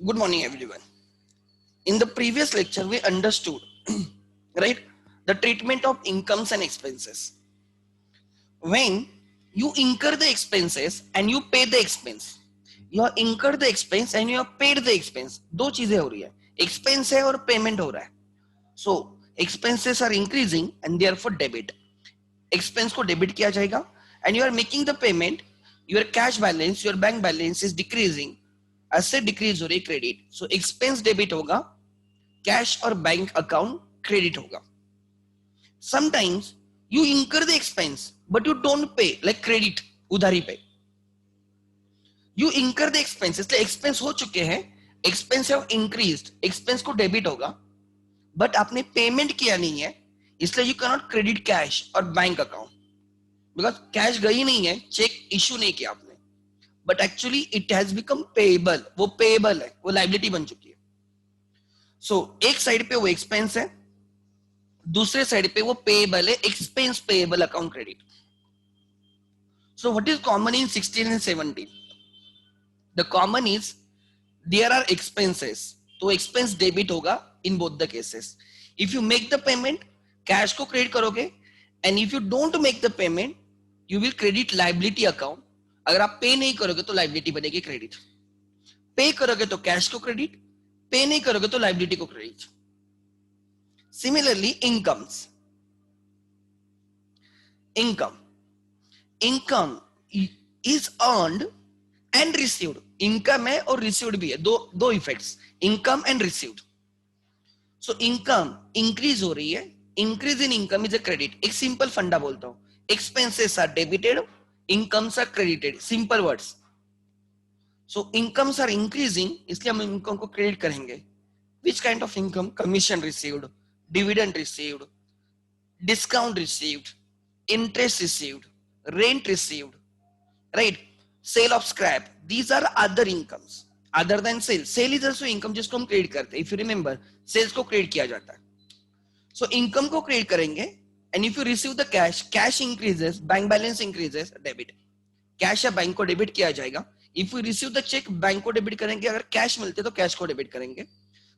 Good morning, everyone. In the previous lecture, we understood, right, the treatment of incomes and expenses. When you incur the expenses and you pay the expense, you have incurred the expense and you have paid the expense. दो चीजें हो रही है, expense है और payment हो रहा है. So expenses are increasing and therefore debit. Expense को debit किया जाएगा and you are making the payment. Your cash balance, your bank balance is decreasing. Asset decrease हो रही credit. So expense debit होगा, कैश और बैंक अकाउंट क्रेडिट होगा. Sometimes you इंकर the expense but you don't pay, like credit उधारी पे. You इंकर the expense, इसलिए एक्सपेंस हो चुके हैं, एक्सपेंस हैव इंक्रीज्ड, एक्सपेंस को डेबिट होगा बट आपने पेमेंट किया नहीं है, इसलिए you can not credit cash और बैंक अकाउंट बिकॉज कैश गई नहीं है, चेक इशू नहीं किया आपने, but actually it has become payable. वो पेएबल है, वो लाइबिलिटी बन चुकी है. सो एक साइड पे वो एक्सपेंस है, दूसरे साइड पे वो पेएबल है, expense payable account credit. So what is common in 16 and 17? The common is there are expenses, तो एक्सपेंस डेबिट होगा in both the cases. If you make the payment, cash को credit करोगे, and if you don't make the payment, you will credit liability account. अगर आप पे नहीं करोगे तो लाइबिलिटी बनेगी क्रेडिट. पे करोगे तो कैश को क्रेडिट, पे नहीं करोगे तो लाइबिलिटी को credit. Similarly incomes, income income is earned and received. Income है और रिसीव्ड भी है, दो effects, income and received. So income increase हो रही है, increase in income is a credit. एक सिंपल फंडा बोलता हूं, expenses are debited, incomes are credited, simple words. So incomes are increasing, इसलिए हम इनकम को क्रेडिट करेंगे. Which kind of income? Commission received, dividend received, discount received, interest received, rent received, right? Sale of scrap. These are other incomes other than sale. Sale is also income जिसको हम credit करते हैं. If you remember, sales को credit किया जाता है. So income को credit करेंगे, and if you receive the cash, cash increases, bank balance increases, debit. Cash या बैंक को डेबिट किया जाएगा. If you receive the cheque, bank को डेबिट करेंगे, अगर कैश मिलते तो कैश को डेबिट करेंगे.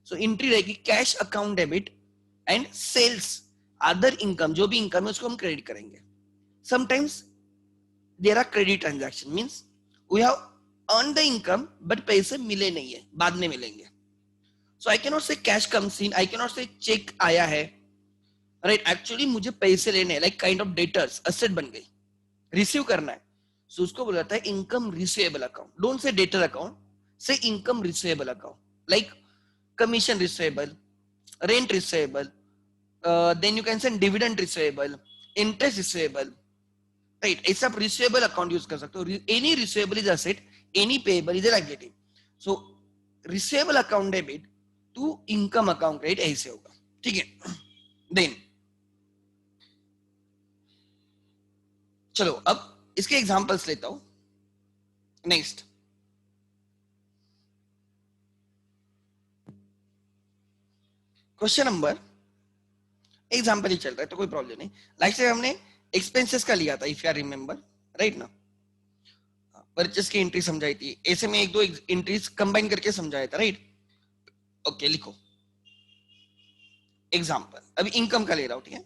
सो एंट्री रहेगी cash account debit and sales other income, जो भी इनकम है उसको हम क्रेडिट करेंगे. Sometimes there are credit transaction, means we have earn the income but पैसे मिले नहीं है, बाद में मिलेंगे. सो आई कैन नॉट से cash comes in, I can not से चेक आया है, राइट? एक्चुअली मुझे पैसे लेने, like kind of debtors, asset बन गई, रिसीव करना है. सो उसको बोला जाता है income receivable account. Don't say debtor account, say income receivable account. Like commission receivable, rent receivable, then you can send dividend receivable, interest receivable, right? ऐसा आप receivable account use कर सकते हो. Any receivable is asset, any payable is a liability. So receivable account debit to income account credit ऐसे होगा, ठीक है? Then चलो अब इसके एग्जांपल्स लेता हूं. नेक्स्ट, क्वेश्चन नंबर, एग्जांपल ही चल रहा है तो कोई प्रॉब्लम नहीं. लाइक से हमने एक्सपेंसेस का लिया था, if you are remember, right ना? परचेस की एंट्री समझाई थी, ऐसे में एक दो एंट्रीज कंबाइन करके समझाया था, राइट? ओके, लिखो एग्जांपल. अभी इनकम का ले रहा हूं, ठीक है?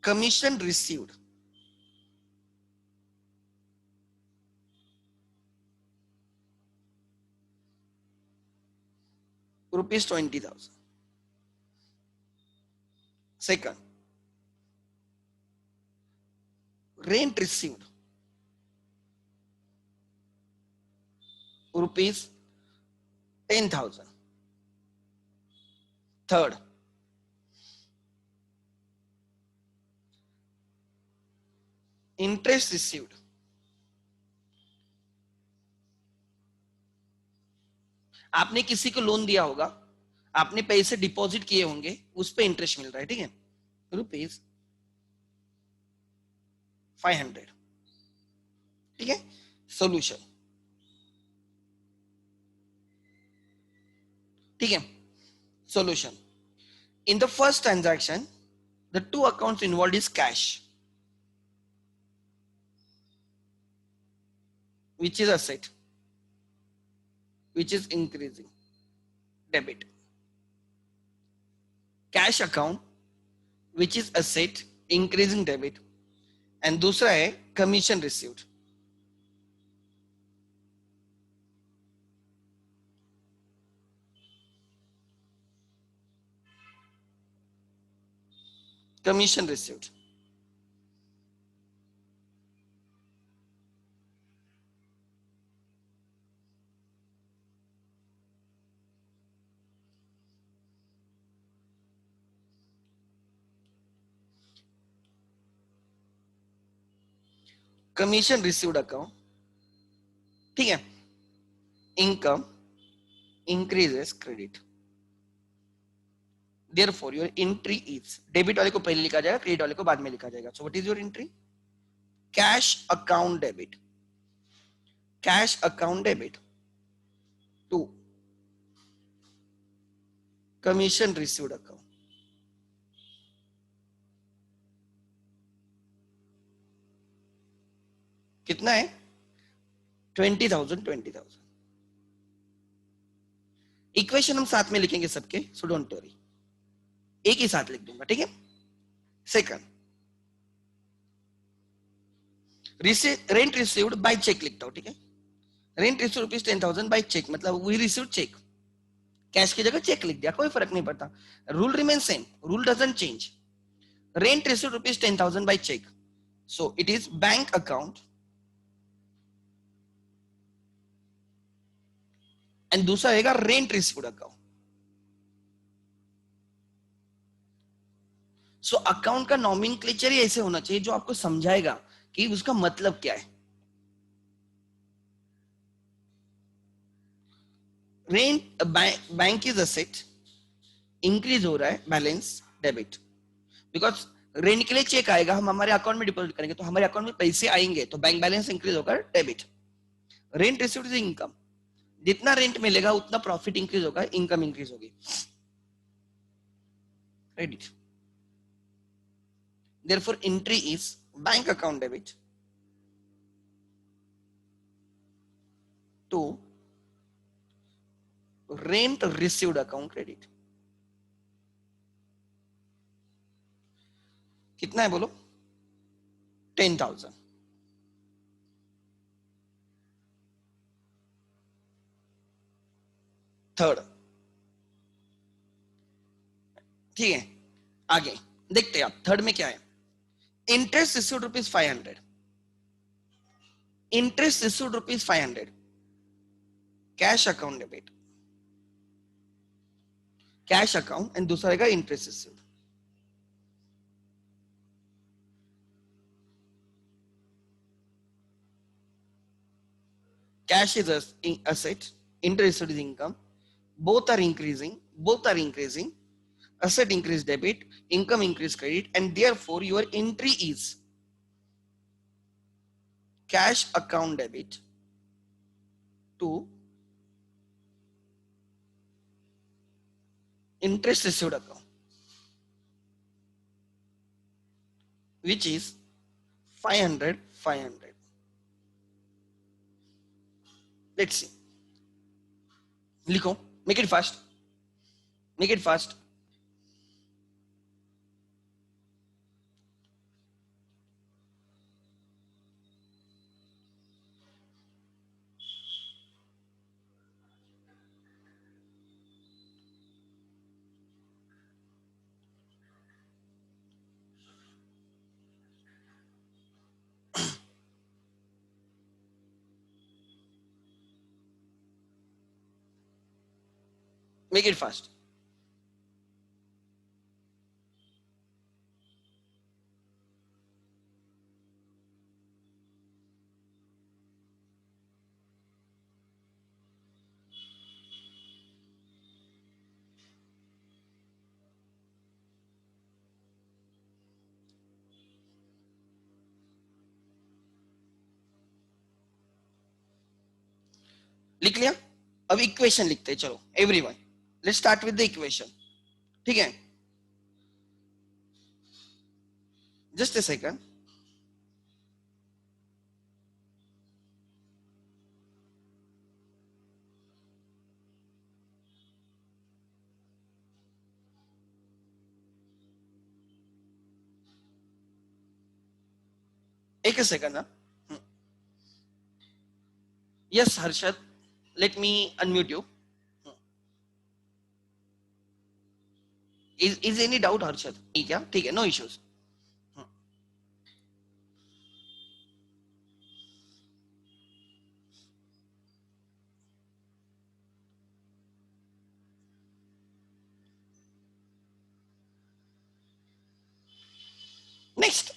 Commission received ₹20,000. Second, rent received ₹10,000. Third, interest received आपने किसी को लोन दिया होगा, आपने पैसे डिपॉजिट किए होंगे, उस पे इंटरेस्ट मिल रहा है, ठीक है? ₹500, ठीक है? सोल्यूशन, ठीक है? Solution. In the first transaction, The two accounts involved is cash, which is asset, which is increasing, debit. Cash account, which is asset, increasing debit. And दूसरा है commission received. Commission received. Commission received account, ठीक है. Income increases credit. Therefore, your entry is, debit वाले को पहले लिखा जाएगा, credit वाले को बाद में लिखा जाएगा. So what is your entry? Cash account debit. Cash account debit to commission received account. कितना है? 20,000 20,000. इक्वेशन हम साथ में लिखेंगे सबके, सो डोंट वरी, एक ही साथ लिख दूंगा, ठीक है. Second, rent received by cheque लिखता हूं, ठीक है. Rent received rupees 10,000 by cheque, मतलब वी रिसीव्ड चेक. कैश की जगह चेक लिख दिया, कोई फर्क नहीं पड़ता. Rule remain same, rule doesn't change. Rent received rupees 10,000 by cheque, so it is bank account. And दूसरा रहेगा rent received account. So account का नॉमेनक्लेचर ही ऐसे होना चाहिए जो आपको समझाएगा कि उसका मतलब क्या है. Rent bank is asset, increase हो रहा है बैलेंस, डेबिट. बिकॉज रेंट के लिए चेक आएगा, हम हमारे अकाउंट में डिपॉजिट करेंगे तो हमारे अकाउंट में पैसे आएंगे, तो बैंक बैलेंस इंक्रीज होकर debit. Rent received is income, जितना रेंट मिलेगा उतना प्रॉफिट इंक्रीज होगा, इनकम इंक्रीज होगी, credit. Therefore, entry is bank account debit to rent received account credit. कितना है बोलो? 10,000. थर्ड, ठीक है. आगे देखते हैं आप थर्ड में क्या है. Interest received rupees 500. Interest received rupees 500, cash account debit, cash account. And दूसरा रहेगा interest received. Cash is asset, interest is income. Both are increasing. Both are increasing. Asset increase debit, income increase credit, and therefore your entry is cash account debit to interest received account, which is 500 500. Let's see. लिखो, make it fast. Make it fast. Make it fast. लिख लिया? अब equation लिखते हैं, चलो everyone. Let's start with the equation, ठीक है. Just a second. एक सेकंड ना. Yes Harshad, let me unmute you. Is any doubt Harshad? ठीक है, ठीक है, नो इश्यूज. नेक्स्ट.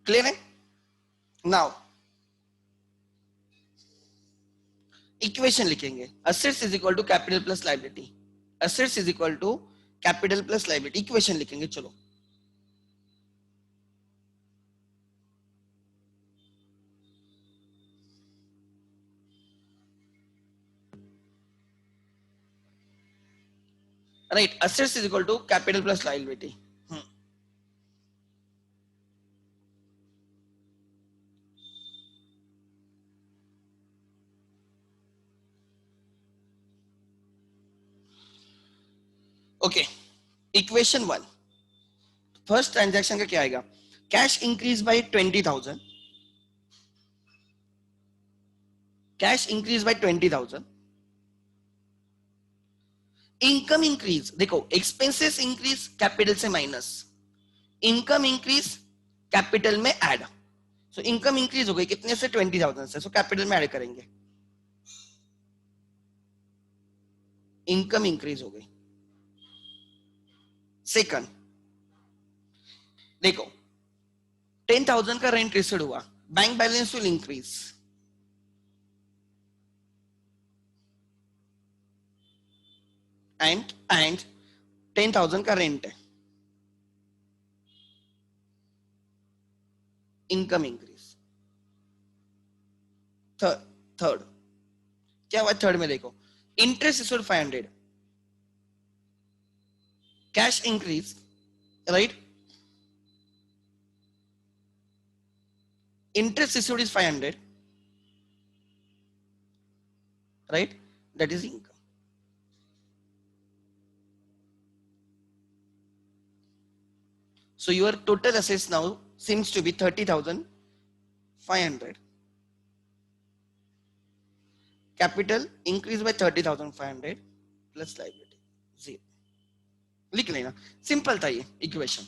क्लियर है? नाउ इक्वेशन लिखेंगे. Assets is equal to capital plus liability. Assets is equal to capital plus liability. Equation लिखेंगे. चलो. Right, assets is equal to capital plus liability. Okay, equation 1. First transaction का क्या आएगा? Cash increase bye 20,000. Cash increase bye 20,000. Income increase, देखो expenses increase capital से minus, income increase capital में add. सो income increase हो गई कितने से? 20,000 से. सो कैपिटल में ऐड करेंगे. इनकम इंक्रीज हो गई. सेकंड, देखो 10,000 का रेंट रिसीव हुआ, bank balance will increase. And 10,000 का रेंट है, इनकम इंक्रीज. थर्ड क्या हुआ? थर्ड में देखो interest received 500, cash increase, right? Interest received is 500, right? That is income. So your total assets now seems to be 30,500. Capital increased by 30,500 plus liability 0. लिख लेना. Simple था ये equation,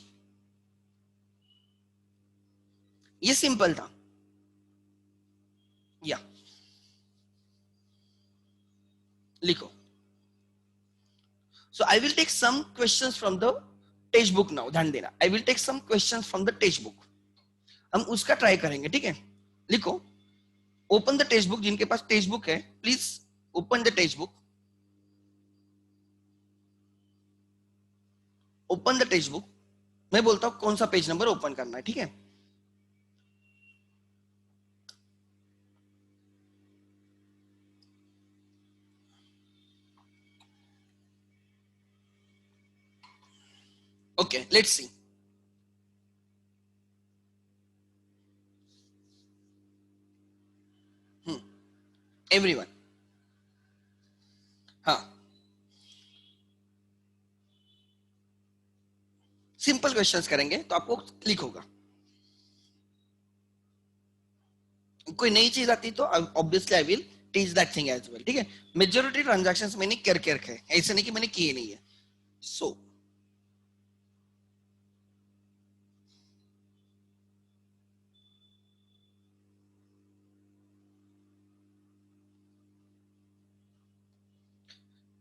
ये simple था. या लिखो. So I will take some questions from the text book now. ध्यान देना, I will take some questions from the text book. हम उसका ट्राई करेंगे, ठीक है? लिखो, ओपन द टेक्स्ट बुक. जिनके पास टेक्स्ट बुक है please open the text book. Open the text book. मैं बोलता हूं कौन सा पेज नंबर ओपन करना है, ठीक है? Okay, let's see. एवरीवन. हाँ, सिंपल क्वेश्चंस करेंगे तो आपको क्लिक होगा. कोई नई चीज आती तो obviously I will teach that thing as well, ठीक है? मेजॉरिटी ट्रांजैक्शंस मैंने करके रखे हैं, ऐसे नहीं कि मैंने किए नहीं है. So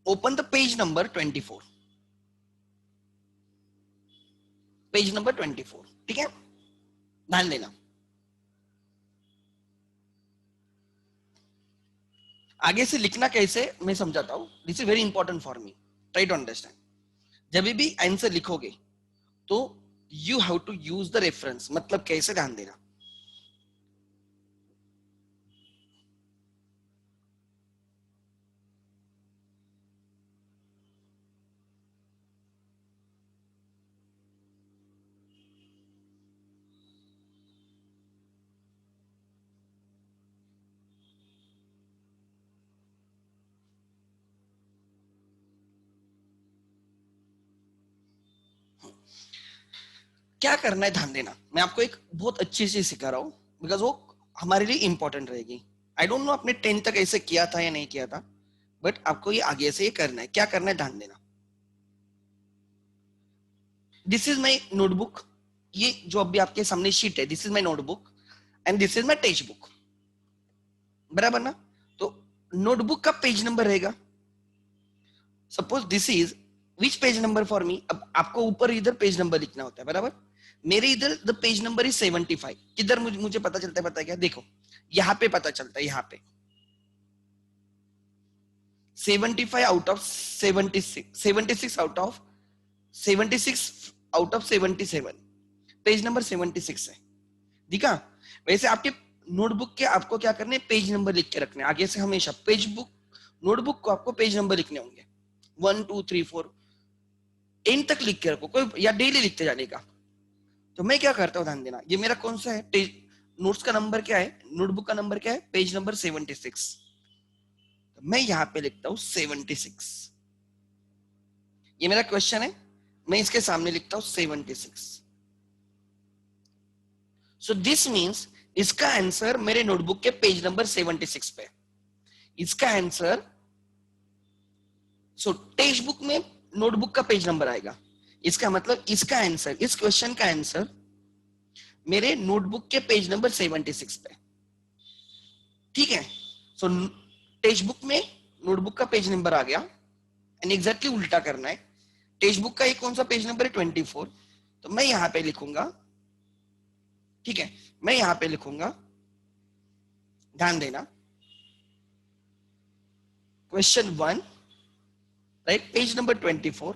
open the page number 24. Page number 24, ठीक है? ध्यान देना. आगे से लिखना कैसे मैं समझाता हूं. This is very important for me. Try to understand. जब भी आंसर लिखोगे तो you have to use the reference. मतलब कैसे? ध्यान देना. क्या करना है ध्यान देना, मैं आपको एक बहुत अच्छी चीज सिखा रहा हूँ, बिकॉज वो हमारे लिए इंपॉर्टेंट रहेगी। आई डोंट नो आपने 10 तक ऐसे किया था या नहीं किया था, बट आपको ये आगे से ये करना है। क्या करना है ध्यान देना। दिस इज माई नोटबुक, ये जो अभी आपके सामने शीट है, this is my notebook and this is my text book, बराबर ना। तो नोटबुक का पेज नंबर रहेगा, suppose this is which page number for me. अब आपको ऊपर इधर पेज नंबर लिखना होता है, बराबर। मेरे इधर द पेज नंबर इज 75। किधर मुझे पता चलता है, पता है क्या, देखो यहाँ पे पता चलता है, यहाँ पे 75 out of 76, 76 out of 76 out of 77, page number 76 है, दिखा। वैसे आपके नोटबुक के आपको क्या करने, पेज नंबर लिख के रखने आगे से हमेशा। पेज बुक नोटबुक को आपको पेज नंबर लिखने होंगे, 1 2 3 4 एंड तक लिख के रखो, कोई या डेली लिखते जाने का। तो मैं क्या करता हूँ ध्यान देना, ये मेरा कौन सा है, नोट्स का नंबर क्या है, नोटबुक का नंबर क्या है, पेज नंबर 76। तो मैं यहाँ पे लिखता हूँ 76। ये मेरा क्वेश्चन है, मैं इसके सामने लिखता हूँ 76। सो दिस मीन्स इसका आंसर मेरे नोटबुक के पेज नंबर 76 पे, इसका आंसर। सो टेक्स्ट बुक में नोटबुक का पेज नंबर आएगा, इसका मतलब इसका आंसर, इस क्वेश्चन का आंसर मेरे नोटबुक के पेज नंबर 76 पे, ठीक है। सो टेक्स्ट बुक में नोटबुक का पेज नंबर आ गया, एंड एग्जैक्टली उल्टा करना है। टेक्स्ट बुक का ये कौन सा पेज नंबर है, 24। तो मैं यहां पे लिखूंगा, ठीक है, मैं यहां पे लिखूंगा, ध्यान देना, question 1, right, page number 24,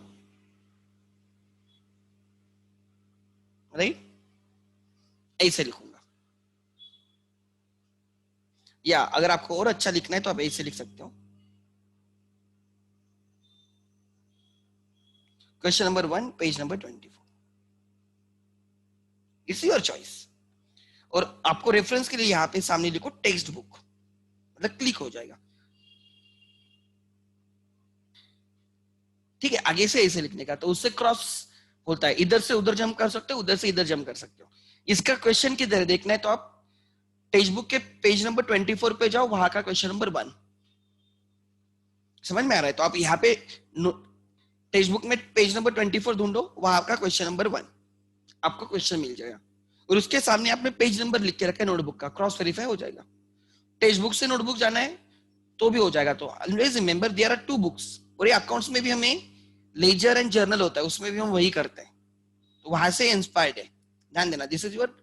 right, ऐसे लिखूंगा। या अगर आपको और अच्छा लिखना है तो आप ऐसे लिख सकते हो, question number 1 page number 24, it's your choice. और आपको रेफरेंस के लिए यहाँ पे सामने लिखो टेक्स्ट बुक, मतलब क्लिक हो जाएगा, ठीक है। आगे से ऐसे लिखने का, तो उससे क्रॉस होता है, इधर से उधर जंप कर सकते हो, उधर से इधर जंप कर सकते हो। इसका क्वेश्चन किधर देखना है, तो आप टेक्स्ट बुक के पेज नंबर 24 पे जाओ, वहां का क्वेश्चन नंबर 1, समझ में आ रहा है। तो आप यहाँ पे टेक्स्ट बुक में पेज नंबर 24 ढूंढो, वहां का क्वेश्चन नंबर 1, आपको क्वेश्चन मिल जाएगा। और उसके सामने आपने पेज नंबर लिख के रखा है नोटबुक का, क्रॉस वेरीफाई हो जाएगा। टेक्स्ट बुक से नोटबुक जाना है तो भी हो जाएगा। तो always remember there are 2 books. और ये अकाउंट्स में भी हमें लेजर एंड जर्नल होता है, उसमें भी हम वही करते हैं, तो वहां से इंस्पायर्ड है, ध्यान देना। This is your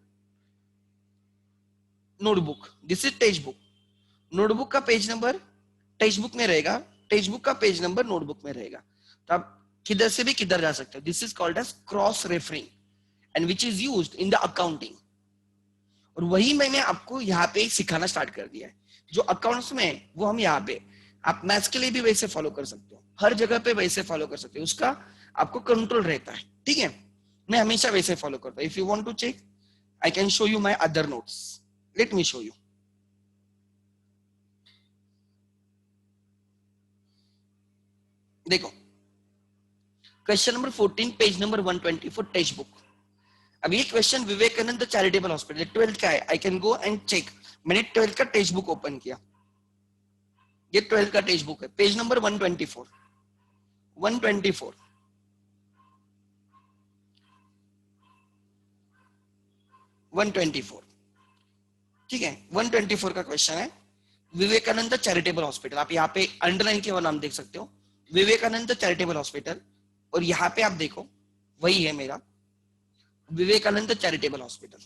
notebook, this is text book. Notebook का पेज नंबर टेक्स्ट बुक में रहेगा, टेक्स्ट बुक का पेज नंबर नोटबुक में रहेगा। तो आप किधर से भी किधर जा सकते हो। This is called as cross referring and which is used in the accounting. और वही मैंने आपको यहाँ पे सिखाना स्टार्ट कर दिया है। जो अकाउंट्स में है वो हम यहाँ पे, आप मैथ्स के लिए भी वैसे फॉलो कर सकते हो, हर जगह पे वैसे फॉलो कर सकते हो, उसका आपको कंट्रोल रहता है, ठीक है। मैं हमेशा वैसे फॉलो करता हूँ। If you want to check, I can show you my other notes, let me show you. देखो question number 14 page number 124 text book. अब ये question Vivekananda charitable hospital 12th का है, I can go and check. मैंने 12th का text book open किया, ये 12th का टेक्स्ट बुक है, पेज नंबर 124, 124, 124, ठीक है। 124 का क्वेश्चन है, विवेकानंद चैरिटेबल हॉस्पिटल। आप यहाँ पे अंडरलाइन के नाम देख सकते हो, विवेकानंद चैरिटेबल हॉस्पिटल। और यहाँ पे आप देखो वही है मेरा, विवेकानंद चैरिटेबल हॉस्पिटल।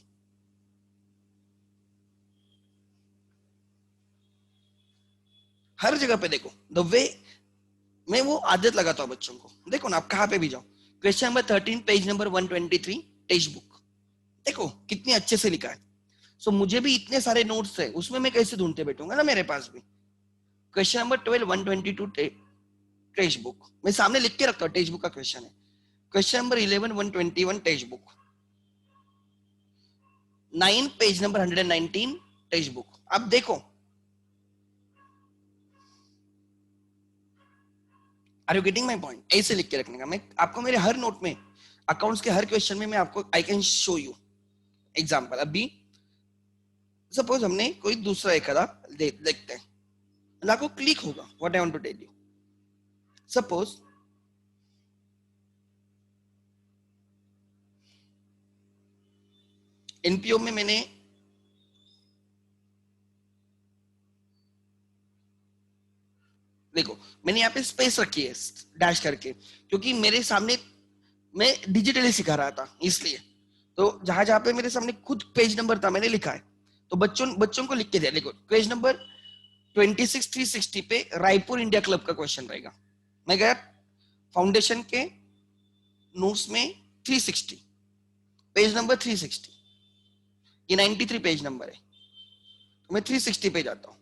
हर जगह पे देखो द वे, मैं वो आदत लगाता हूँ बच्चों को। देखो ना, आप कहाँ पे भी जाओ, question number 13 page number 123 text book, देखो कितने अच्छे से लिखा है। सो मुझे भी इतने सारे नोट्स है, उसमें मैं कैसे ढूंढते बैठूंगा ना, मेरे पास भी क्वेश्चन नंबर 12 122 टेक्स्ट बुक मैं सामने लिख के रखता हूँ, टेक्स्ट बुक का क्वेश्चन है। Question number 11 121 text book, 9 page number 119 text book. अब देखो, are you getting my point. ऐसे लिख के रखने का, मैं आपको मेरे हर नोट में अकाउंट्स के हर क्वेश्चन में मैं आपको I can show you example. अभी सपोज हमने कोई दूसरा एक देखते हैं, आपको क्लिक होगा what I want to tell you. Suppose NPO में मैंने देखो मैंने यहाँ पे स्पेस रखी है डैश करके, क्योंकि मेरे सामने मैं डिजिटली सिखा रहा था इसलिए. तो जहां जहां पे मेरे सामने खुद पेज नंबर था मैंने लिखा है, तो बच्चों बच्चों को लिख के दिया. देखो पेज नंबर 26 360 पे रायपुर इंडिया क्लब का क्वेश्चन रहेगा. मैं गया फाउंडेशन के नोट्स में 360 पेज नंबर 360, ये 93 पेज नंबर है, तो मैं 360 पे जाता हूं.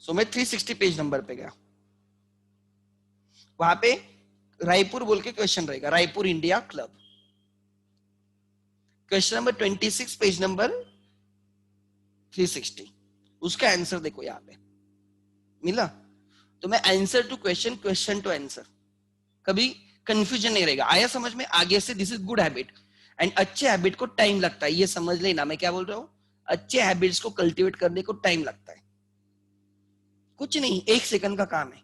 सो मैं 360 पेज नंबर पे गया, वहां पे रायपुर बोल के क्वेश्चन रहेगा, Raipur India club. Question number 26 page number 360, उसका आंसर देखो यहाँ पे मिला. तो मैं answer to question, question to answer, कभी कंफ्यूजन नहीं रहेगा. आया समझ में आगे से? This is good habit. And अच्छे हैबिट को टाइम लगता है, ये समझ लेना मैं क्या बोल रहा हूँ. अच्छे हैबिट्स को कल्टीवेट करने को टाइम लगता है, कुछ नहीं, 1 सेकंड का काम है.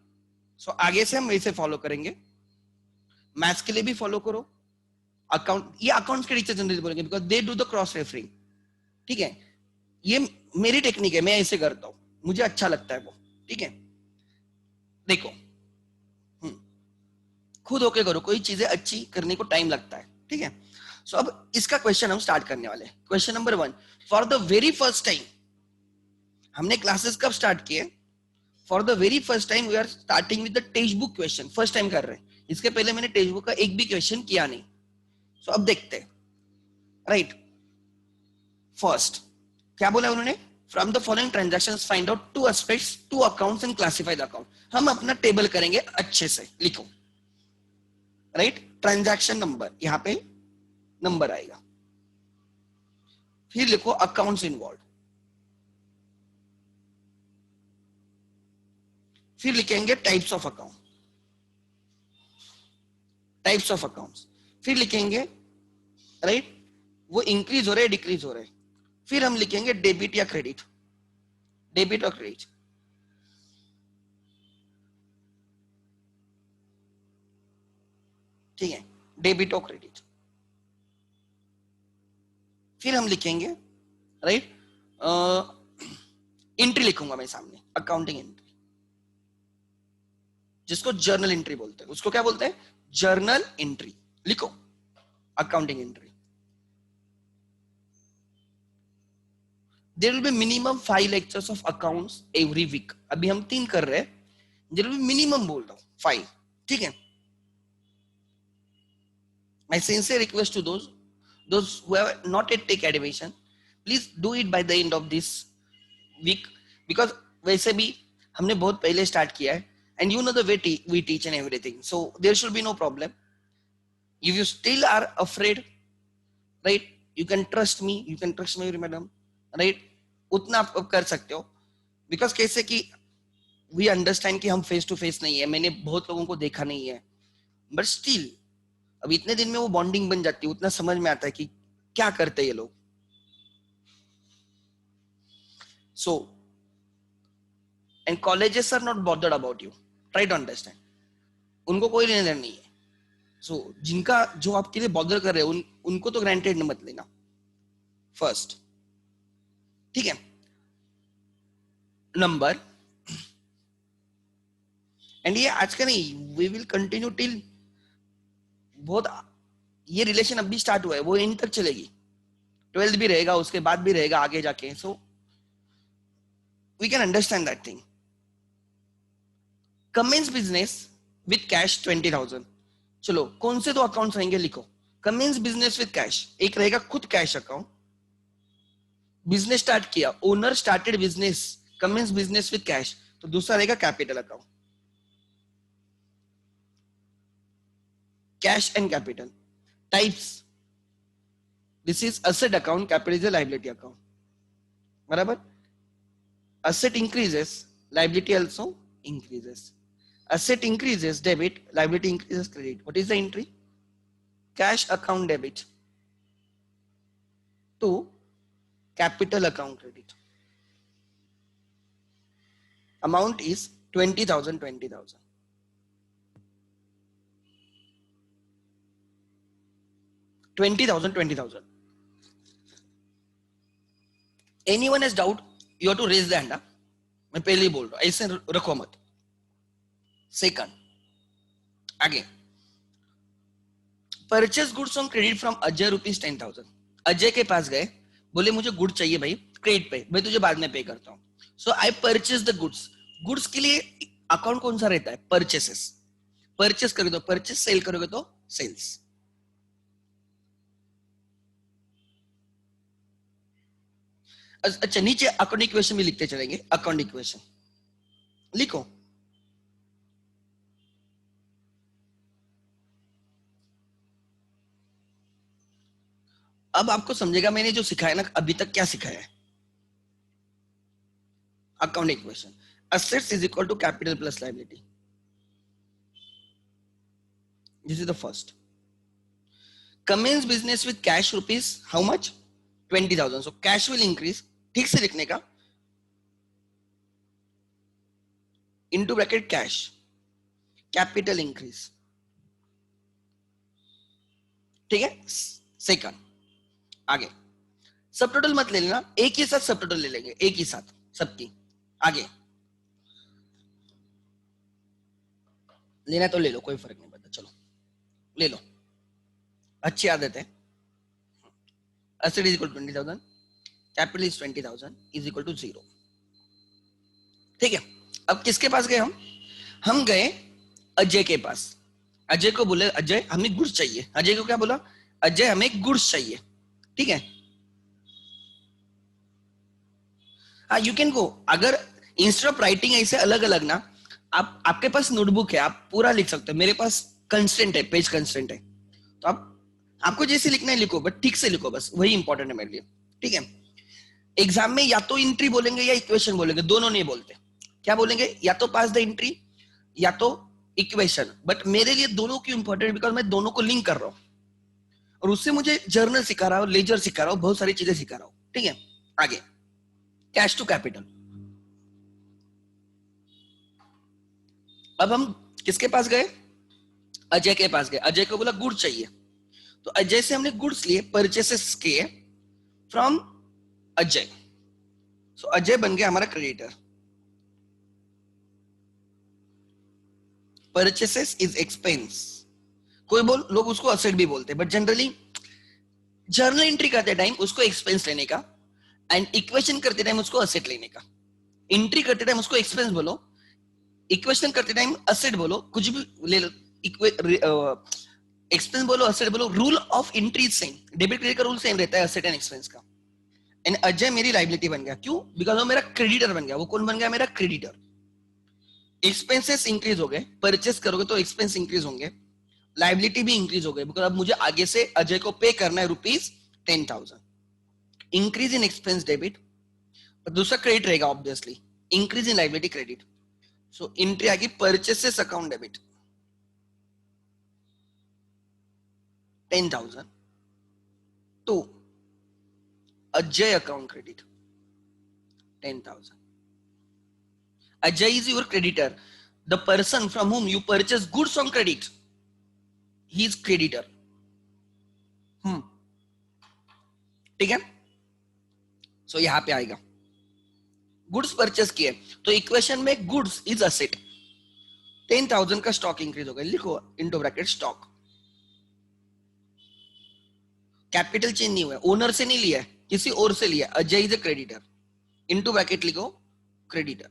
सो आगे से हम वैसे फॉलो करेंगे. मैथ्स के लिए भी फॉलो करो. अकाउंट, ये अकाउंट्स के टीचर जनरली बोलेंगे because they do the cross referring. ठीक है, ये मेरी टेक्निक है, मैं ऐसे करता हूं, मुझे अच्छा लगता है वो. ठीक है, देखो खुद होके करो, कोई चीजें अच्छी करने को टाइम लगता है. ठीक है, सो अब इसका क्वेश्चन हम स्टार्ट करने वाले हैं. Question number 1, for the very first time, हमने क्लासेस कब स्टार्ट किए? For the very first time we are starting with the text book question. First time कर रहे हैं, इसके पहले मैंने टेक्स्ट बुक का एक भी क्वेश्चन किया नहीं. सो अब देखते हैं. राइट, फर्स्ट क्या बोला उन्होंने? From the following transactions find out 2 aspects, 2 accounts and classify the account. हम अपना टेबल करेंगे अच्छे से, लिखो. राइट, ट्रांजैक्शन नंबर, यहां पे नंबर आएगा, फिर लिखो अकाउंट्स इन्वॉल्व, फिर लिखेंगे types of account, types of accounts, फिर लिखेंगे राइट वो इंक्रीज हो रहे डिक्रीज हो रहे, फिर हम लिखेंगे डेबिट या क्रेडिट, डेबिट और क्रेडिट. ठीक है, डेबिट और क्रेडिट. फिर हम लिखेंगे राइट एंट्री लिखूंगा मैं सामने, अकाउंटिंग एंट्री, जिसको जर्नल एंट्री बोलते हैं. उसको क्या बोलते हैं? Journal entry. लिखो accounting entry. There will be minimum 5 lectures of accounts every week. अभी हम 3 कर रहे हैं, देयर विल बी मिनिमम बोल रहा हूं 5. ठीक है, my sincere request to those who have not yet take admission, please do it by the end of this week, because वैसे भी हमने बहुत पहले स्टार्ट किया है, and you know the way we teach and everything, so there should be no problem. If you still are afraid, right, you can trust me, you can trust me madam, right, उतना आप कर सकते हो. Because कैसे कि we understand कि हम face to face नहीं है, मैंने बहुत लोगों को देखा नहीं है, बट स्टिल अब इतने दिन में वो बॉन्डिंग बन जाती है, उतना समझ में आता है कि क्या करते हैं ये लोग. So and colleges are not bothered about you, try to understand, उनको कोई लेना देना नहीं है. सो जिनका जो आपके लिए बॉदर कर रहे हैं उनको तो ग्रांटेड मत लेना फर्स्ट. ठीक है, नंबर, एंड ये आज का नहीं, वी विल कंटिन्यू टिल, बहुत ये रिलेशन अभी स्टार्ट हुआ है, वो इन तक चलेगी, 12th भी रहेगा, उसके बाद भी रहेगा आगे जाके. So we can understand that thing. Commences business with cash 20,000. चलो कौन से 2 अकाउंट्स रहेंगे, लिखो. कमेंस बिजनेस विद कैश, एक रहेगा खुद कैश अकाउंट, बिजनेस स्टार्ट किया, owner started business, commences business with cash, तो दूसरा रहेगा capital account. Cash and capital types, this is asset account, capital is liability account. बराबर, asset increases, liability also increases. Asset increases debit, liability increases credit. What is the entry? Cash account debit to capital account credit. Amount is 20,000, 20,000. 20,000, 20,000. Anyone has doubt, you have to raise the hand. हाँ? मैं पहले ही बोल रहा हूँ, ऐसे रखो मत. Second, again, purchase goods on credit from Ajay rupees 10,000. Ajay के पास गए, बोले मुझे गुड चाहिए भाई, क्रेडिट पे, मैं तुझे बाद में पे करता हूँ. So I purchase the goods. Goods के लिए अकाउंट कौन सा रहता है? परचेसेस. परचेस करोगे तो परचेस, सेल करोगे तो सेल्स. अच्छा, नीचे अकाउंट इक्वेशन भी लिखते चलेंगे. अकाउंट इक्वेशन लिखो. अब आपको समझेगा मैंने जो सिखाया ना अभी तक, क्या सिखाया है. Account equation, assets is equal to capital plus liability. This is the first. Commence business with cash rupees how much? 20,000. So cash will increase. ठीक से लिखने का, into bracket cash, capital increase. ठीक है. सेकंड, आगे सब टोटल मत ले लेना, एक ही साथ सब टोटल ले लेंगे, एक ही साथ सबकी. आगे लेना तो ले लो, कोई फर्क नहीं पड़ता, चलो ले लो, अच्छी आदत है. Asset is equal to 20,000, capital is 20,000 is equal to 0. ठीक है. अब किसके पास गए हम गए अजय के पास. अजय को बोले अजय हमें गुड्स चाहिए. अजय को क्या बोला? अजय हमें गुड्स चाहिए. ठीक है. हाँ, यू कैन गो. अगर इंस्टेड ऑफ राइटिंग ऐसे अलग अलग ना, आपके पास नोटबुक है, आप पूरा लिख सकते हो. मेरे पास कंस्टेंट है, पेज कंस्टेंट है, तो आपको जैसे लिखना है लिखो, बट ठीक से लिखो, बस वही इंपॉर्टेंट है मेरे लिए. ठीक है. एग्जाम में या तो एंट्री बोलेंगे या इक्वेशन बोलेंगे, दोनों नहीं बोलते. क्या बोलेंगे? या तो पास द एंट्री या तो इक्वेशन. बट मेरे लिए दोनों क्यों इंपॉर्टेंट? बिकॉज मैं दोनों को लिंक कर रहा हूं, और उससे मुझे जर्नल सिखा रहा हूं, लेजर सिखा रहा हूं, बहुत सारी चीजें सिखा रहा हूं. ठीक है. आगे कैश टू कैपिटल. अब हम किसके पास गए? अजय के पास गए. अजय को बोला गुड्स चाहिए, तो अजय से हमने गुड्स लिए, परचेसेस किए फ्रॉम अजय. सो अजय बन गया हमारा क्रेडिटर. Purchases is expense. कोई लोग उसको असेट भी बोलते हैं, बट जनरली जर्नल एंट्री करते टाइम उसको एक्सपेंस लेने का, एंड इक्वेशन करते टाइम उसको असेट लेने का. एंट्री करते टाइम उसको एक्सपेंस बोलो, इक्वेशन करते टाइम असेट बोलो, कुछ भी ले लो. एक्सपेंस बोलो, असेट बोलो, rule of entry same. Debit credit का रूल सेम रहता है असेट एंड एक्सपेंस का. एंड अजय मेरी लायबिलिटी बन गया. क्यों? बिकॉज वो मेरा क्रेडिटर बन गया. वो कौन बन गया? मेरा क्रेडिटर. एक्सपेंसेस इंक्रीज हो गए, परचेस करोगे तो एक्सपेंस इंक्रीज होंगे, लायबिलिटी भी इंक्रीज हो गई, बिकॉज अब मुझे आगे से अजय को पे करना है rupees 10,000. Increase in expense debit, दूसरा क्रेडिट रहेगा obviously. Increase in liability credit. So entry आएगी purchases account debit 10,000 to Ajay account credit 10,000. Ajay is your creditor. The person from whom you purchase goods on credit, he is creditor. ठीक है. सो यहां पे आएगा goods purchase किए, तो equation में goods is asset. 10,000 का स्टॉक इंक्रीज हो गया, लिखो into bracket stock. Capital change नहीं हुआ, ओनर से नहीं लिया, किसी और से लिया. Ajay is a creditor, into bracket लिखो creditor.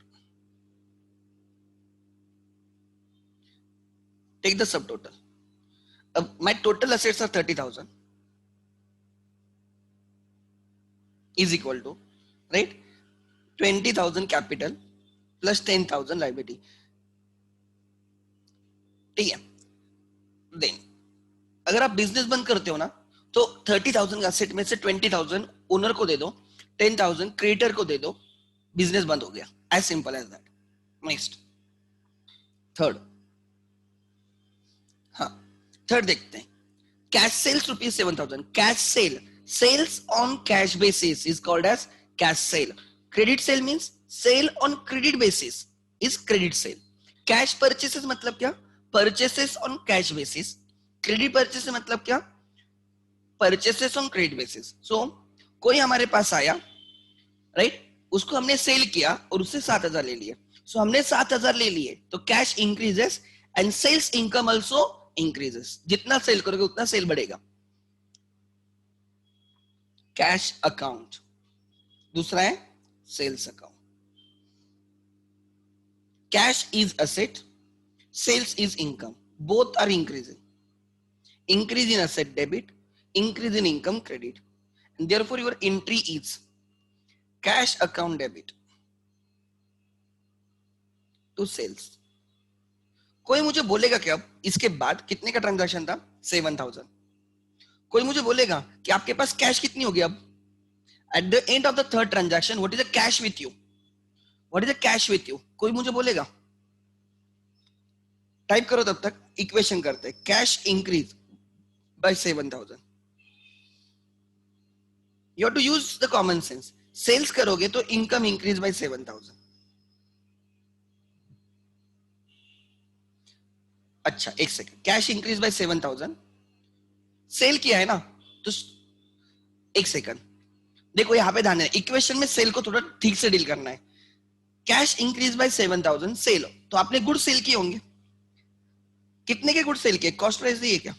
Take the subtotal. My total assets are 30,000 is equal to, right, 20,000 capital plus 10,000 liability. ठीक है. देन अगर आप बिजनेस बंद करते हो ना, तो 30,000 असेट में से 20,000 ओनर को दे दो, 10,000 क्रिएटर को दे दो, बिजनेस बंद हो गया. As simple as that. Next, third, हाँ थर्ड देखते हैं। Cash sales rupees 7,000, cash sale, sales on cash basis is called as cash sale. Credit sale means sale on credit basis is credit sale. Cash purchases मतलब क्या? Purchases on cash basis. Credit purchase मतलब क्या? Purchases on credit basis. So कोई हमारे पास आया, right, उसको हमने cell किया और उससे 7,000 ले लिए। सो हमने 7,000 ले लिए तो cash increases and sales income also increases. जितना सेल करोगे उतना सेल बढ़ेगा। कैश अकाउंट, दूसरा है sales account. Cash is asset, sales is income, both are increasing. Increase in asset debit, increase in income credit, and therefore your entry is cash account debit to sales. कोई मुझे बोलेगा कि अब इसके बाद कितने का ट्रांजैक्शन था? 7,000। कोई मुझे बोलेगा कि आपके पास कैश कितनी होगी अब? At the end of the third transaction what is the cash with you? What is the cash with you? कोई मुझे बोलेगा? टाइप करो, तब तक इक्वेशन करते हैं। Cash increase by 7,000। You have to use the common sense. Sales करोगे तो इनकम इंक्रीज बाय 7,000। अच्छा एक second, cash increase by 7,000, sale किया है ना, तो एक सेकंड देखो यहां पे ध्यान है, इक्वेशन में सेल को थोड़ा ठीक से डील करना है। कैश इंक्रीज बाय 7,000 सेल, तो आपने गुड सेल किए होंगे। कितने के गुड सेल किए? कॉस्ट प्राइस दी है क्या?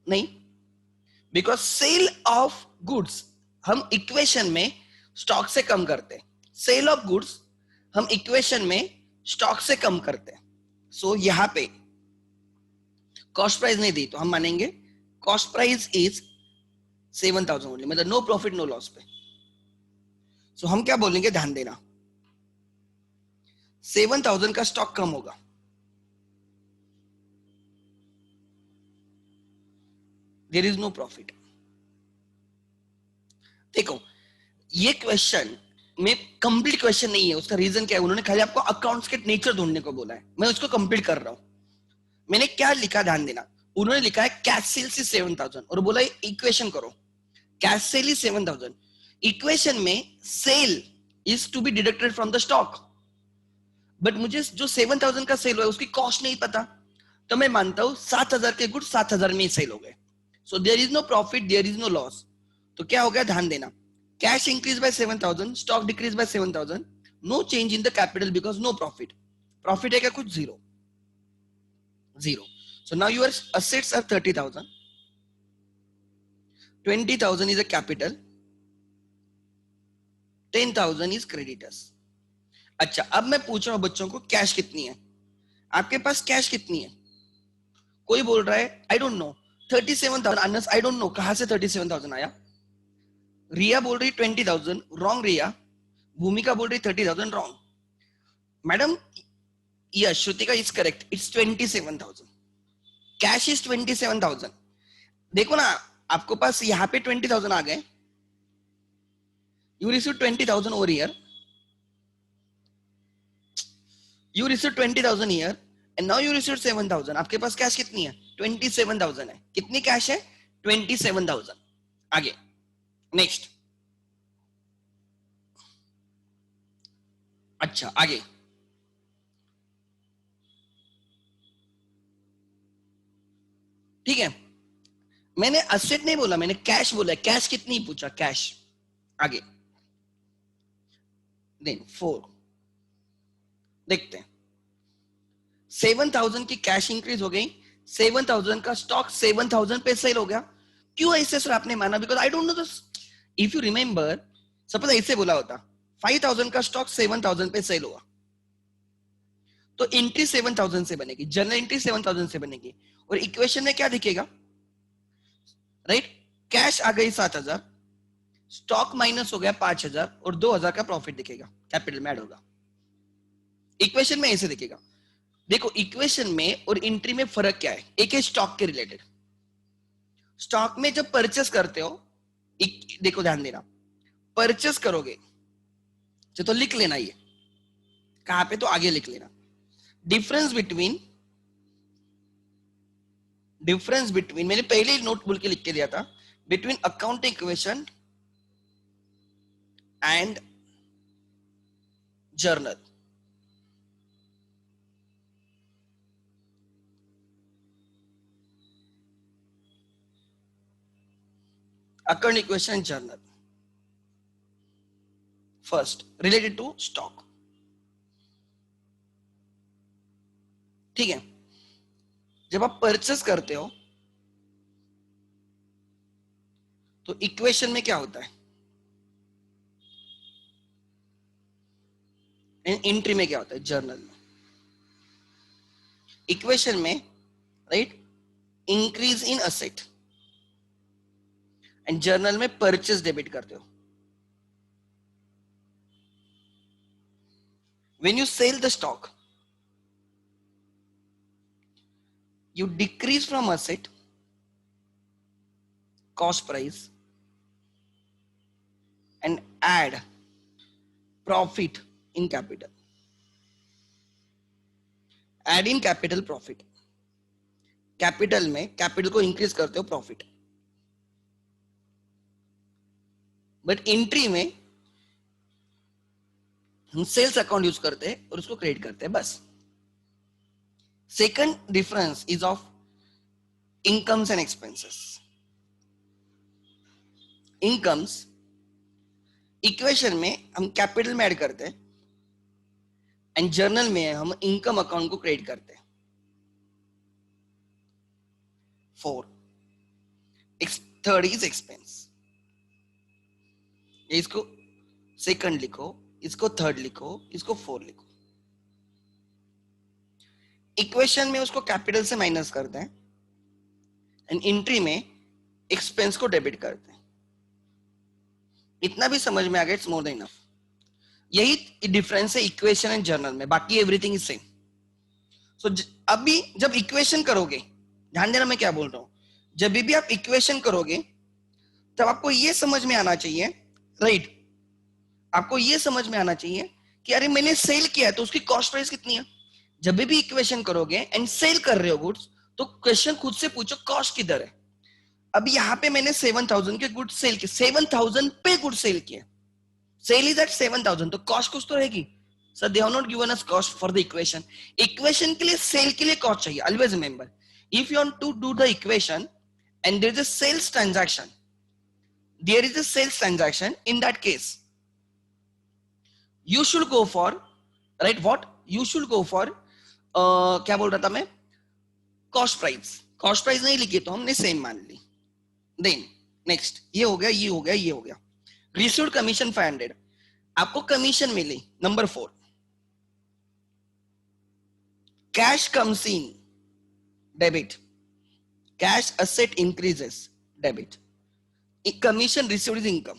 नहीं, बिकॉज सेल ऑफ गुड्स हम इक्वेशन में स्टॉक से कम करते हैं। सेल ऑफ गुड्स हम इक्वेशन में स्टॉक से कम करते हैं। सो यहां पे कॉस्ट प्राइस नहीं दी तो हम मानेंगे कॉस्ट प्राइस इज 7,000 ओनली, मतलब नो प्रॉफिट नो लॉस पे। सो हम क्या बोलेंगे, ध्यान देना, 7,000 का स्टॉक कम होगा, देयर इज नो प्रॉफिट। देखो ये क्वेश्चन में कंप्लीट क्वेश्चन नहीं है, उसका रीजन क्या है, उन्होंने खाली आपको अकाउंट्स के नेचर ढूंढने को बोला है, मैं उसको कंप्लीट कर रहा हूं। मैंने क्या लिखा ध्यान देना, उन्होंने लिखा है कैश सेल्स इज 7,000 और बोला इक्वेशन करो, कैश सेल इज 7,000। इक्वेशन में sale is to be deducted from the stock, but मुझे जो 7,000 का सेल हुआ है उसकी कॉस्ट नहीं पता, तो मैं मानता हूं 7,000 के गुड्स 7,000 में ही सेल हो गए। So there is no profit, there is no loss. तो क्या हो गया, ध्यान देना, cash increase by 7,000, stock decrease by 7,000, no change in the capital because no profit. Profit है क्या? कुछ, zero, zero. So now your assets are 30,000, 20,000 is a capital, 10,000 is creditors। अच्छा अब मैं पूछ रहा हूं बच्चों को कैश कितनी है? आपके पास कैश कितनी है? कोई बोल रहा है आई don't no 37,000। Anas I don't no कहां से 37,000 आया। रिया बोल रही 20,000, रॉन्ग रिया। भूमिका बोल रही 30,000, wrong. Madam yes, Shrutika is correct, it's 27,000। Cash is 27,000। देखो ना आपको पास यहाँ पे 20,000 आ गए, you received 20,000 over here, you received 20,000 here and now you received 7,000। आपके पास कैश कितनी है? 27,000 है। कितनी कैश है? 27,000। आगे नेक्स्ट, अच्छा आगे ठीक है, मैंने असेट नहीं बोला, मैंने कैश बोला। कैश कितनी पूछा, कैश। आगे देन 4 देखते हैं। 7,000 की कैश इंक्रीज हो गई, 7,000 का स्टॉक 7,000 पे सेल हो गया। क्यों ऐसे सर आपने माना? Because I don't no this. If you remember, suppose ऐसे बोला होता 5,000 का स्टॉक 7,000 पे सेल हुआ, तो एंट्री 7,000 से बनेगी, जनरल एंट्री 7,000 से बनेगी, और इक्वेशन में क्या दिखेगा, राइट, कैश आ गई 7,000, स्टॉक माइनस हो गया 5,000 और 2,000 का प्रॉफिट दिखेगा, कैपिटल में ऐड होगा। इक्वेशन में ऐसे दिखेगा। देखो इक्वेशन में और एंट्री में फर्क क्या है, एक है स्टॉक के रिलेटेड। स्टॉक में जब परचेस करते हो, देखो ध्यान देना, परचेस करोगे तो लिख लेना, ये कहां पे तो आगे लिख लेना, डिफरेंस बिटवीन मैंने पहले ही नोट बोल के लिख के दिया था, between accounting equation and journal. Accounting equation and journal. First related to stock. ठीक है, जब आप परचेस करते हो तो इक्वेशन में क्या होता है, एंट्री में क्या होता है, जर्नल में. इक्वेशन में right increase in asset and journal में परचेस डेबिट करते हो. When you sell the stock you decrease from asset cost price and add profit in capital. Add in capital profit. Capital में capital को increase करते हो profit. But entry में हम sales account use करते हैं और उसको क्रेडिट करते हैं बस. Second difference is of incomes and expenses. Incomes equation में हम कैपिटल में ऐड करते हैं एंड जर्नल में हम इनकम अकाउंट को क्रेडिट करते हैं. 4 थर्ड इज एक्सपेंस. इसको सेकंड लिखो, इसको थर्ड लिखो, इसको 4 लिखो. इक्वेशन में उसको कैपिटल से माइनस करते हैं एंड एंट्री में एक्सपेंस को डेबिट करते हैं. इतना भी समझ में आ गया, इट्स मोर देन इनफ. यही डिफरेंस है इक्वेशन एंड जर्नल में, बाकी एवरीथिंग इज सेम. सो अभी जब इक्वेशन करोगे, ध्यान देना मैं क्या बोल रहा हूं, जब भी आप इक्वेशन करोगे तब आपको ये समझ में आना चाहिए राइट, आपको ये समझ में आना चाहिए कि अरे मैंने सेल किया है तो उसकी कॉस्ट प्राइस कितनी है. जब भी इक्वेशन करोगे एंड सेल कर रहे हो गुड्स तो क्वेश्चन खुद से पूछो कॉस्ट किधर है. अब यहाँ पे मैंने 7,000 के गुड्स सेल किए, 7,000 पे गुड्स सेल किए, सेल इज एट 7,000, तो कॉस्ट कुछ तो रहेगी. Sir they have not given us cost for the equation. Equation के लिए सेल के लिए कॉस्ट चाहिए. Always remember, if you want to do the equation and there is a sales transaction, in that case you should go for right what you should go for क्या बोल रहा था मैं, कॉस्ट प्राइस नहीं लिखी तो हमने सेम मान ली. देन नेक्स्ट ये हो गया, ये हो गया, ये हो गया. रिसीव्ड कमीशन 500, आपको कमीशन मिली. Number 4 cash comes in debit, cash asset increases debit. Commission received is income.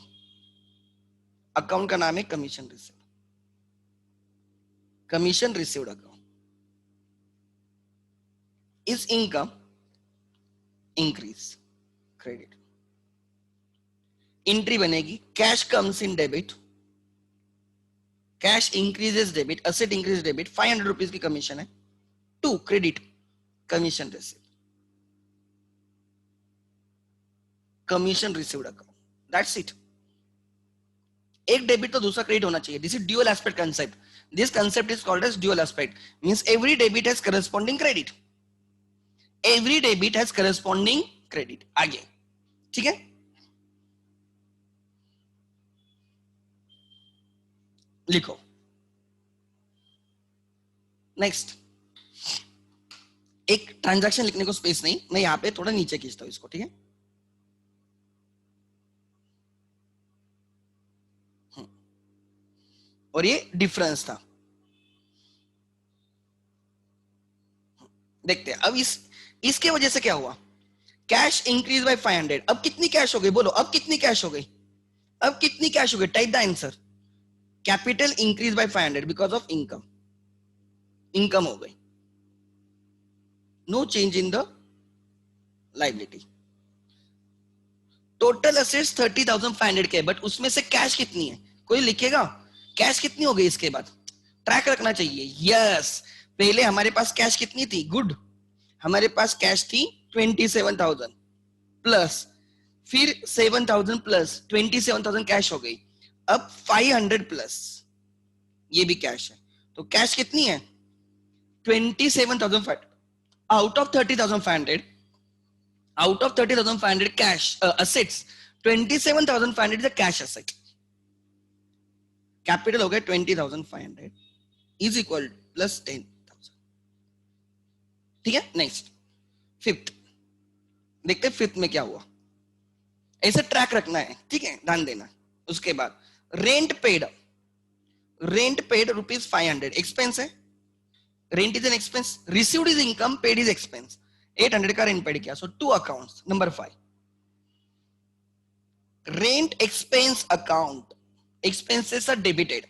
Account का नाम है commission received. Commission received account is income, increase credit. Entry बनेगी cash comes in debit, cash increases debit, asset increase debit. 500 rupees की commission है. 2 credit commission received, commission received account. That's it. एक debit तो दूसरा credit होना चाहिए. This is dual aspect concept. This concept is called as dual aspect. Means every debit has corresponding credit. Every debit has corresponding credit. आगे ठीक है. लिखो next. एक ट्रांजैक्शन लिखने को स्पेस नहीं, मैं यहां पे थोड़ा नीचे खींचता हूं इसको. ठीक है, और ये डिफरेंस था. देखते हैं अब इसके वजह से क्या हुआ. Cash increase by 500. अब कितनी कैश हो गई, बोलो अब कितनी कैश हो गई, अब कितनी कैश हो गई. Type the answer. Capital increase by 500 because of income. Income हो गई. No change in the liability. Total assets 30,500 के, बट उसमें से कैश कितनी है, कोई लिखेगा कैश कितनी हो गई. इसके बाद ट्रैक रखना चाहिए. यस पहले हमारे पास कैश कितनी थी? गुड, हमारे पास कैश थी 27,000 प्लस, फिर 7,000 प्लस 27,000 कैश हो गई। अब 500 प्लस ये भी कैश है, तो कैश कितनी है? 27,500 out of 30,500, out of 30,500 cash assets, 27,500 is a cash asset। Capital हो गया 20,500 इज इक्वल प्लस 10,000। ठीक है, नेक्स्ट फिफ्थ देखते हैं फिफ्थ में क्या हुआ। ऐसे ट्रैक रखना है, ठीक है, ध्यान देना। उसके बाद rent paid, rent paid ₹500 expense है, rent is an expense, received is income, paid is expense. 800 का रेंट पेड किया, so two accounts. Number 5 rent expense account, expenses are debited,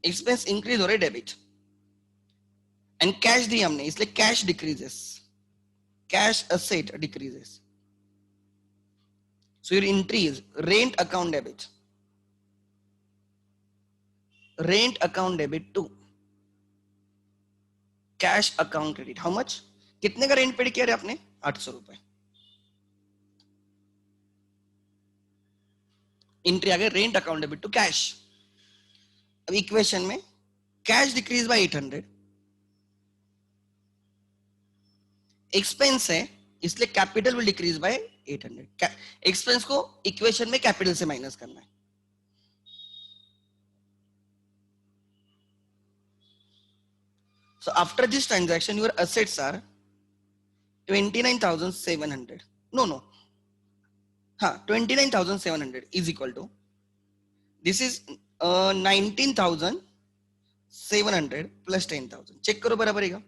expense increase हो रहे डेबिट, एंड कैश दी हमने इसलिए cash decreases, cash asset decreases, so your entry is rent account debit, rent account debit to cash account credit। how much? कितने का rent paid किया रे आपने? 800 रुपए। एंट्री आ गया rent account debit to cash. अब इक्वेशन में कैश डिक्रीज बाय 800, एक्सपेंस है इसलिए capital will decrease by 800। Expense को इक्वेशन में कैपिटल से माइनस करना है। So after this transaction, your assets are 29,700. No. हाँ, 29,700 is equal to, this is 19,700 plus 10,000। Check करो बराबर है क्या?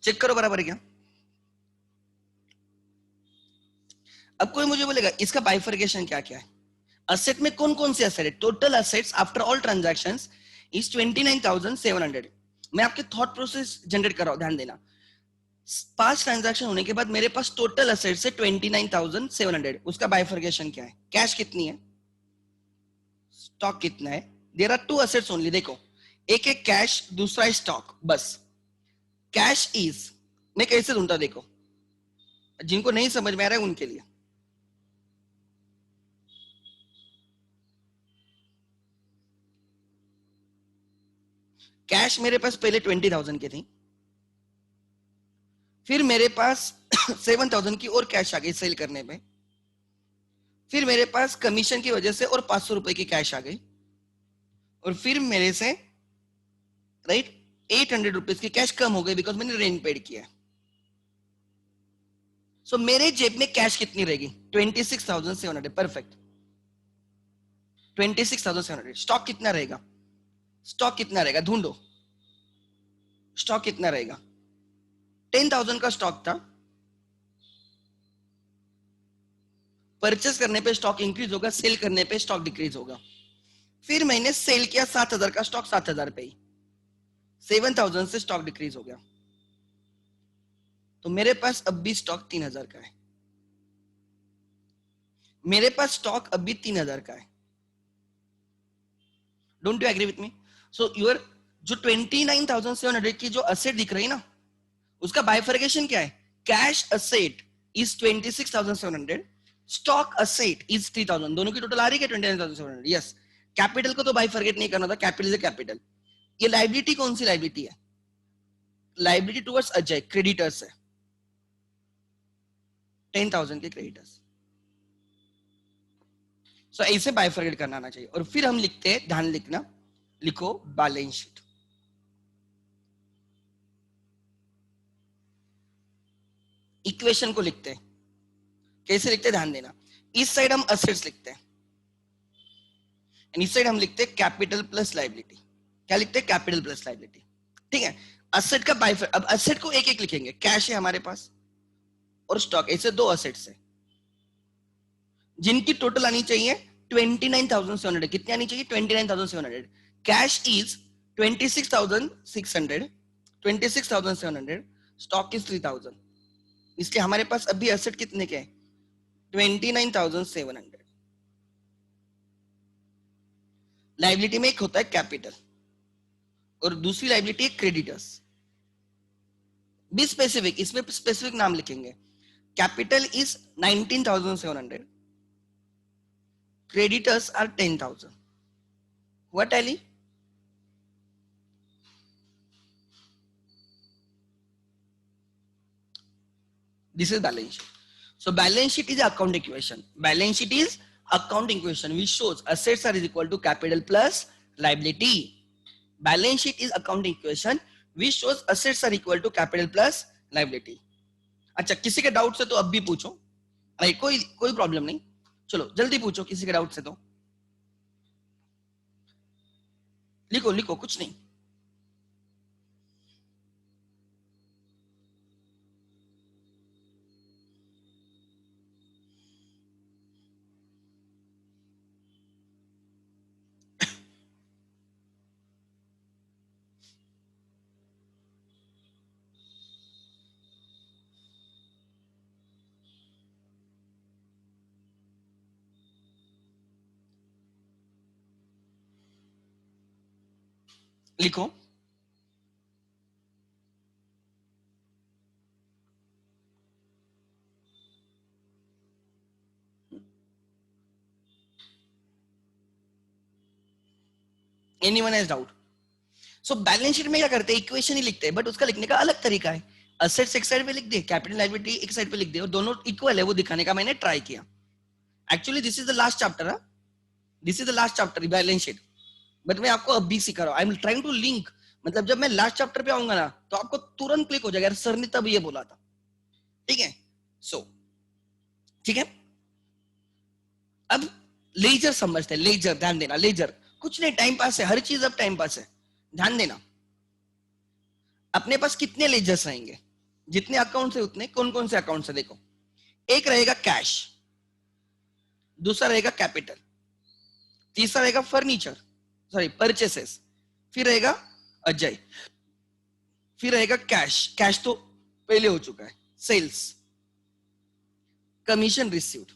चेक करो बराबर है क्या? अब कोई मुझे बोलेगा इसका बाइफर्केशन क्या क्या है? असेट में कौन कौन से असेट है? Total assets after all transactions is 29,700। मैं आपके थॉट प्रोसेस जनरेट कर रहा हूं, ध्यान देना। 5 ट्रांजैक्शन होने के बाद मेरे पास टोटल असेट्स है 29,700। उसका बाइफर्केशन क्या है? कैश कितनी है, स्टॉक कितना है? There are 2 assets only. देखो, एक है कैश, दूसरा है स्टॉक, बस। कैश इज, मैं कैसे ढूंढता, देखो, जिनको नहीं समझ में आ रहा है उनके लिए। कैश मेरे पास पहले 20,000 की थी, फिर मेरे पास 7,000 की और कैश आ गई सेल करने पे, फिर मेरे पास कमीशन की वजह से और 500 रुपए की कैश आ गई, और फिर मेरे से राइट 800 रुपीज की कैश कम हो गई बिकॉज मैंने रेंट पेड किया। सो मेरे जेब में कैश कितनी रहेगी? 26,700। परफेक्ट, 26,700। स्टॉक कितना रहेगा? स्टॉक कितना रहेगा ढूंढो, स्टॉक कितना रहेगा? 10,000 का स्टॉक था, परचेस करने पे स्टॉक इंक्रीज होगा, सेल करने पे स्टॉक डिक्रीज होगा। फिर मैंने सेल किया 7,000 का स्टॉक 7,000 पे ही, 7,000 से स्टॉक डिक्रीज हो गया, तो मेरे पास अब भी स्टॉक 3,000 का है। मेरे पास स्टॉक अब भी 3,000 का है। Don't you agree with me? So your जो 29,700 की जो असेट दिख रही है ना, उसका बाइफर्केशन क्या है? Cash asset is 26,700, stock asset is 3,000। दोनों की टोटल आ रही है 29,700। यस, कैपिटल को तो बाइफर्केट नहीं करना था, कैपिटल से कैपिटल। ये लाइबिलिटी कौन सी लाइबिलिटी है? लाइबिलिटी टुवर्ड्स अजय, क्रेडिटर्स है, 10,000 के क्रेडिटर्स। सो ऐसे बाइफर्केट करना आना चाहिए। और फिर हम लिखते हैं, ध्यान लिखना, लिखो बैलेंस शीट। इक्वेशन को लिखते हैं, कैसे लिखते हैं ध्यान देना। इस साइड हम असेट्स लिखते हैं, एंड इस साइड हम लिखते हैं कैपिटल प्लस लाइबिलिटी। क्या लिखते हैं? Capital plus liability. ठीक है, असेट का बाइफर, अब असेट को एक एक लिखेंगे। कैश है हमारे पास और स्टॉक, ऐसे 2 असेट्स है जिनकी टोटल आनी चाहिए 29,700। कितनी आनी चाहिए? 29,700। Cash is 26,600, 26,700, stock is 3,000। इसलिए हमारे पास अभी असेट कितने के हैं? 29,700। लाइबिलिटी में एक होता है कैपिटल और दूसरी लाइबिलिटी है क्रेडिटर्स। बी स्पेसिफिक, इसमें स्पेसिफिक नाम लिखेंगे। Capital is 19,700, creditors are 10,000. What tally? This is balance sheet. So balance sheet is account equation. Balance sheet is account equation which shows assets are is equal to capital plus liability. Balance sheet is account equation which shows assets are equal to capital plus liability. अच्छा, किसी के doubt से तो अब भी पूछो, नहीं कोई कोई प्रॉब्लम नहीं, चलो जल्दी पूछो किसी के डाउट से तो लिखो लिखो, कुछ नहीं। लिखो। Anyone has doubt? So balance sheet में क्या करते हैं, इक्वेशन ही लिखते हैं, बट उसका लिखने का अलग तरीका है। असेट्स एक साइड पे लिख दे, कैपिटल लायबिलिटी एक साइड पे लिख दे, और दोनों इक्वल है वो दिखाने का मैंने ट्राई किया। Actually this is the last chapter, this is the last chapter balance sheet, but मैं आपको अभी सिखा रहा हूँ। I am trying to link, मतलब जब मैं लास्ट चैप्टर पे आऊंगा ना तो आपको तुरंत क्लिक हो जाएगा, सर ने तब ये बोला था। ठीक है, सो ठीक है, अब लेजर समझते हैं। लेजर, ध्यान देना, लेजर कुछ नहीं, टाइम पास है, हर चीज अब टाइम पास है, ध्यान देना। अपने पास कितने लेजर्स रहेंगे, जितने अकाउंट है उतने। कौन कौन से अकाउंट है देखो, एक रहेगा कैश, दूसरा रहेगा कैपिटल, तीसरा रहेगा फर्नीचर, सॉरी परचेसेस, फिर रहेगा अजय, फिर रहेगा कैश, कैश तो पहले हो चुका है, सेल्स, कमीशन रिसीव्ड,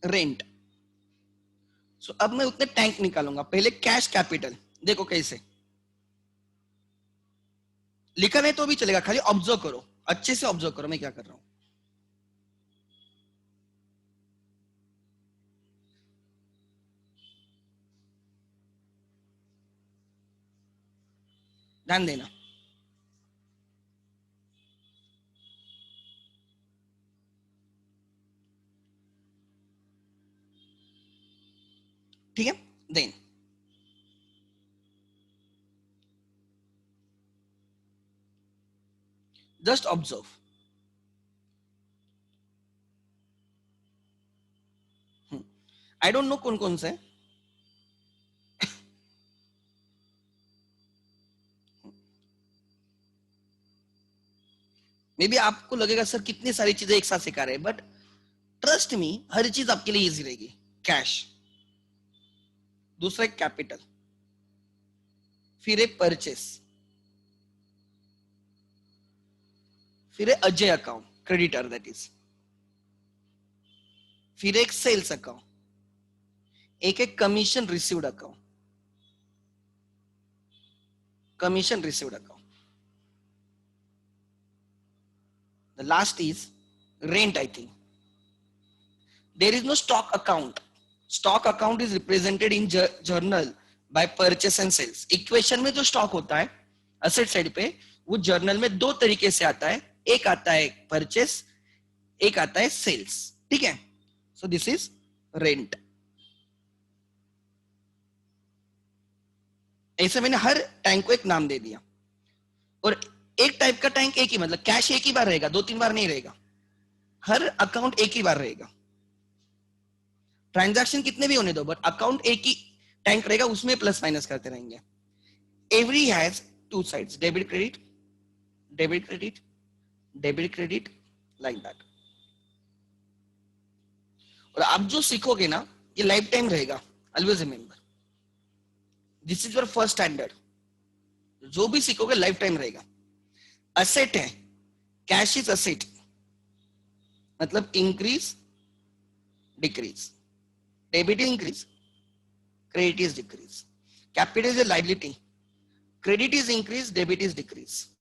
रेंट। सो अब मैं उतने टैंक निकालूंगा, पहले कैश कैपिटल। देखो कैसे लिखा नहीं तो भी चलेगा, खाली ऑब्जर्व करो, अच्छे से ऑब्जर्व करो मैं क्या कर रहा हूं। ध्यान देना, ठीक है। Then just observe, I don't know कौन कौन से, मे बी आपको लगेगा सर कितनी सारी चीजें एक साथ सिखा रहे हैं, बट ट्रस्ट मी हर चीज आपके लिए इजी रहेगी। कैश, दूसरा एक कैपिटल, फिर एक परचेस, फिर एक Ajay account creditor that is, फिर एक सेल्स अकाउंट, एक एक commission received account, commission received account, the last is rent I think. There is no stock account, stock account is represented in journal by purchase and sales. Equation में जो stock होता है asset side पे, वो journal में दो तरीके से आता है, एक आता है परचेस, एक आता है सेल्स, ठीक है। So this is rent. ऐसे मैंने हर टैंक को एक नाम दे दिया, और एक टाइप का टैंक एक ही, मतलब कैश एक ही बार रहेगा, दो तीन बार नहीं रहेगा, हर अकाउंट एक ही बार रहेगा। ट्रांजैक्शन कितने भी होने दो, बट अकाउंट एक ही टैंक रहेगा, उसमें प्लस माइनस करते रहेंगे। Every has two sides, debit credit, debit credit, debit credit, like that. और आप जो सीखोगे ना ये लाइफ टाइम रहेगा, always remember, this is your first standard. जो भी सीखोगे लाइफ टाइम रहेगा। असेट है, कैश इज असेट, मतलब increase decrease, debit increase, credit is decrease. Capital is a liability. Credit is increase, debit is decrease.